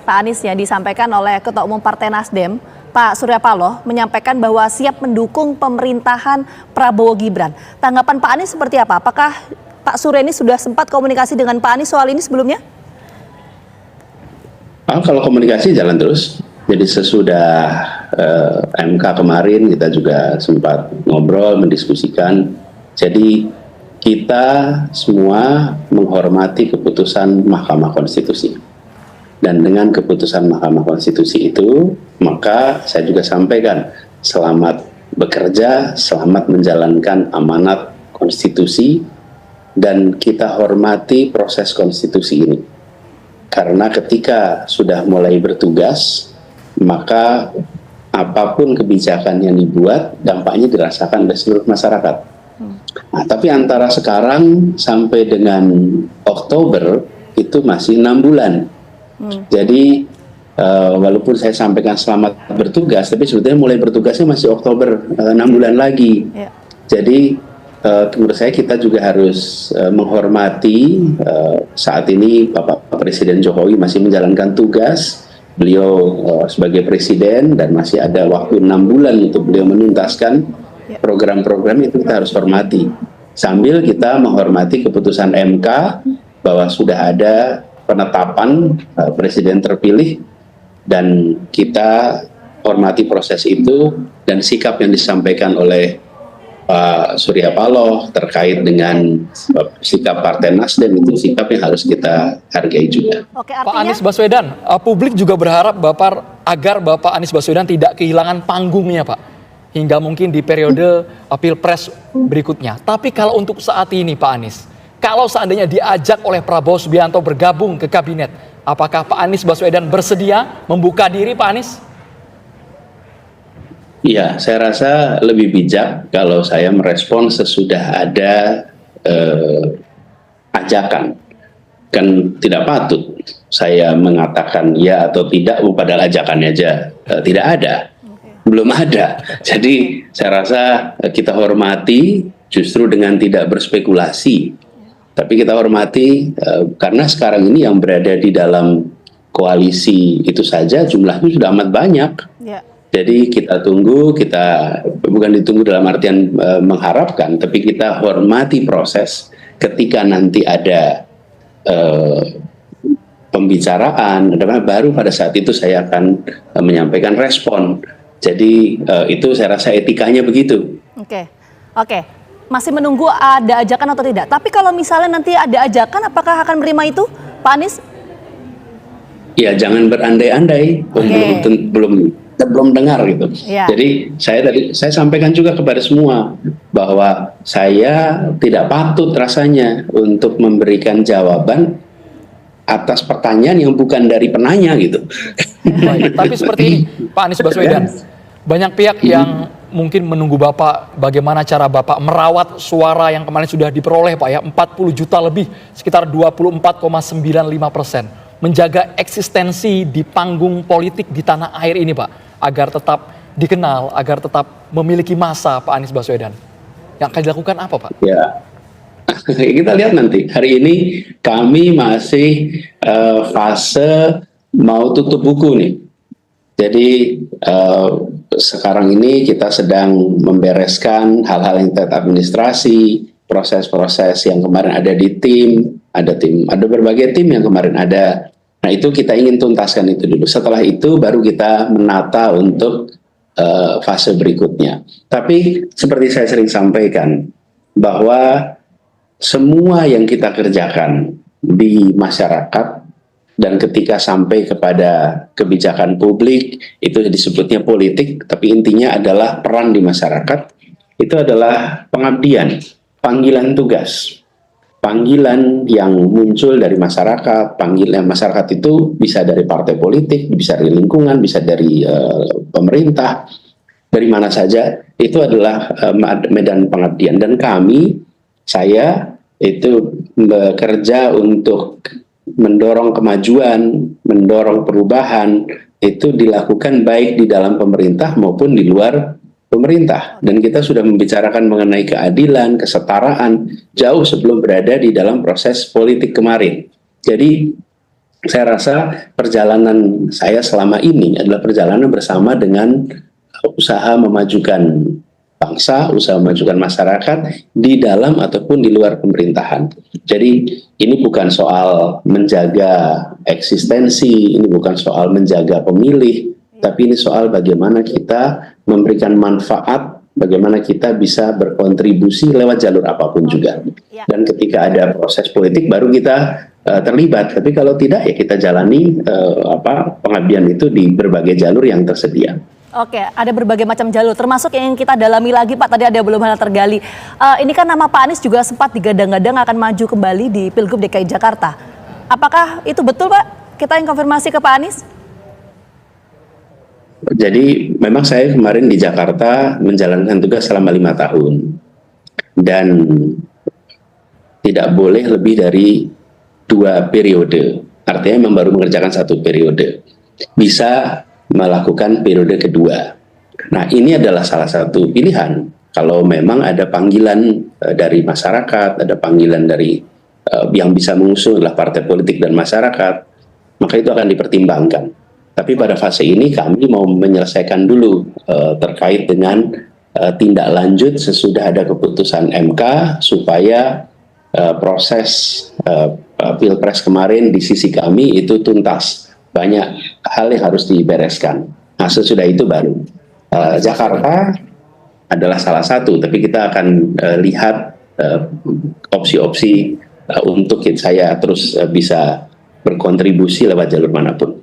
Pak Anies ya, disampaikan oleh Ketua Umum Partai Nasdem, Pak Surya Paloh, menyampaikan bahwa siap mendukung pemerintahan Prabowo Gibran. Tanggapan Pak Anies seperti apa? Apakah Pak Surya ini sudah sempat komunikasi dengan Pak Anies soal ini sebelumnya? Kalau komunikasi jalan terus. Jadi sesudah MK kemarin kita juga sempat ngobrol, mendiskusikan. Jadi kita semua menghormati keputusan Mahkamah Konstitusi. Dan dengan keputusan Mahkamah Konstitusi itu, maka saya juga sampaikan, selamat bekerja, selamat menjalankan amanat konstitusi, dan kita hormati proses konstitusi ini. Karena ketika sudah mulai bertugas, maka apapun kebijakan yang dibuat, dampaknya dirasakan oleh seluruh masyarakat. Nah, tapi antara sekarang sampai dengan Oktober, itu masih 6 bulan. Jadi walaupun saya sampaikan selamat bertugas, tapi sebetulnya mulai bertugasnya masih Oktober, 6 bulan lagi. Jadi menurut saya kita juga harus menghormati saat ini Bapak Presiden Jokowi masih menjalankan tugas. Beliau sebagai presiden dan masih ada waktu 6 bulan untuk beliau menuntaskan program-program, itu kita harus hormati. Sambil kita menghormati keputusan MK bahwa sudah ada penetapan presiden terpilih, dan kita hormati proses itu, dan sikap yang disampaikan oleh Pak Surya Paloh terkait dengan sikap Partai Nasdem itu sikap yang harus kita hargai juga. Oke, Pak Anies Baswedan, publik juga berharap agar Bapak Anies Baswedan tidak kehilangan panggungnya, Pak, hingga mungkin di periode Pilpres berikutnya. Tapi kalau untuk saat ini, Pak Anies, kalau seandainya diajak oleh Prabowo Subianto bergabung ke kabinet, apakah Pak Anies Baswedan bersedia membuka diri, Pak Anies? Iya, saya rasa lebih bijak kalau saya merespon sesudah ada ajakan. Kan tidak patut saya mengatakan ya atau tidak, padahal ajakannya aja tidak ada, belum ada. Jadi saya rasa kita hormati justru dengan tidak berspekulasi. Tapi kita hormati karena sekarang ini yang berada di dalam koalisi itu saja jumlahnya sudah amat banyak. Jadi kita tunggu, kita bukan ditunggu dalam artian mengharapkan, tapi kita hormati proses. Ketika nanti ada pembicaraan, baru pada saat itu saya akan menyampaikan respon. Jadi itu saya rasa etikanya begitu. Oke. Masih menunggu ada ajakan atau tidak. Tapi kalau misalnya nanti ada ajakan, apakah akan menerima itu, Pak Anies? Ya, jangan berandai-andai. Belum dengar gitu. Jadi saya sampaikan juga kepada semua bahwa saya tidak patut rasanya untuk memberikan jawaban atas pertanyaan yang bukan dari penanya gitu. Baik, tapi seperti ini Pak Anies Baswedan, banyak pihak yang mungkin menunggu Bapak bagaimana cara Bapak merawat suara yang kemarin sudah diperoleh, Pak, ya, 40 juta lebih, sekitar 24,95%. Menjaga eksistensi di panggung politik di tanah air ini, Pak, agar tetap dikenal, agar tetap memiliki masa, Pak Anies Baswedan. Yang akan dilakukan apa, Pak? Ya, kita lihat nanti. Hari ini kami masih fase mau tutup buku nih. Jadi sekarang ini kita sedang membereskan hal-hal yang terkait administrasi, proses-proses yang kemarin ada di tim, ada berbagai tim yang kemarin ada. Nah, itu kita ingin tuntaskan itu dulu. Setelah itu baru kita menata untuk fase berikutnya. Tapi seperti saya sering sampaikan bahwa semua yang kita kerjakan di masyarakat dan ketika sampai kepada kebijakan publik itu disebutnya politik, tapi intinya adalah peran di masyarakat. Itu adalah pengabdian, panggilan tugas. Panggilan yang muncul dari masyarakat, panggilan masyarakat itu bisa dari partai politik, bisa dari lingkungan, bisa dari pemerintah, dari mana saja, itu adalah medan pengabdian. Dan saya itu bekerja untuk mendorong kemajuan, mendorong perubahan, itu dilakukan baik di dalam pemerintah maupun di luar pemerintah. Dan kita sudah membicarakan mengenai keadilan, kesetaraan jauh sebelum berada di dalam proses politik kemarin. Jadi saya rasa perjalanan saya selama ini adalah perjalanan bersama dengan usaha memajukan bangsa, usaha memajukan masyarakat di dalam ataupun di luar pemerintahan. Jadi ini bukan soal menjaga eksistensi, ini bukan soal menjaga pemilih, tapi ini soal bagaimana kita memberikan manfaat, bagaimana kita bisa berkontribusi lewat jalur apapun juga. Dan ketika ada proses politik baru kita terlibat. Tapi kalau tidak ya kita jalani pengabdian itu di berbagai jalur yang tersedia. Oke, ada berbagai macam jalur, termasuk yang kita dalami lagi Pak, tadi ada belum hal tergali. Ini kan nama Pak Anies juga sempat digadang-gadang akan maju kembali di Pilgub DKI Jakarta. Apakah itu betul Pak? Kita yang konfirmasi ke Pak Anies. Jadi memang saya kemarin di Jakarta menjalankan tugas selama 5 tahun. Dan tidak boleh lebih dari 2 periode. Artinya memang baru mengerjakan 1 periode. Bisa melakukan periode kedua. Nah, ini adalah salah satu pilihan. Kalau memang ada panggilan dari masyarakat, ada panggilan dari yang bisa mengusung adalah partai politik dan masyarakat, maka itu akan dipertimbangkan. Tapi pada fase ini kami mau menyelesaikan dulu terkait dengan tindak lanjut sesudah ada keputusan MK supaya proses Pilpres kemarin di sisi kami itu tuntas. Banyak hal yang harus dibereskan. Nah, sesudah itu baru Jakarta adalah salah satu, tapi kita akan lihat opsi-opsi untuk saya terus bisa berkontribusi lewat jalur manapun.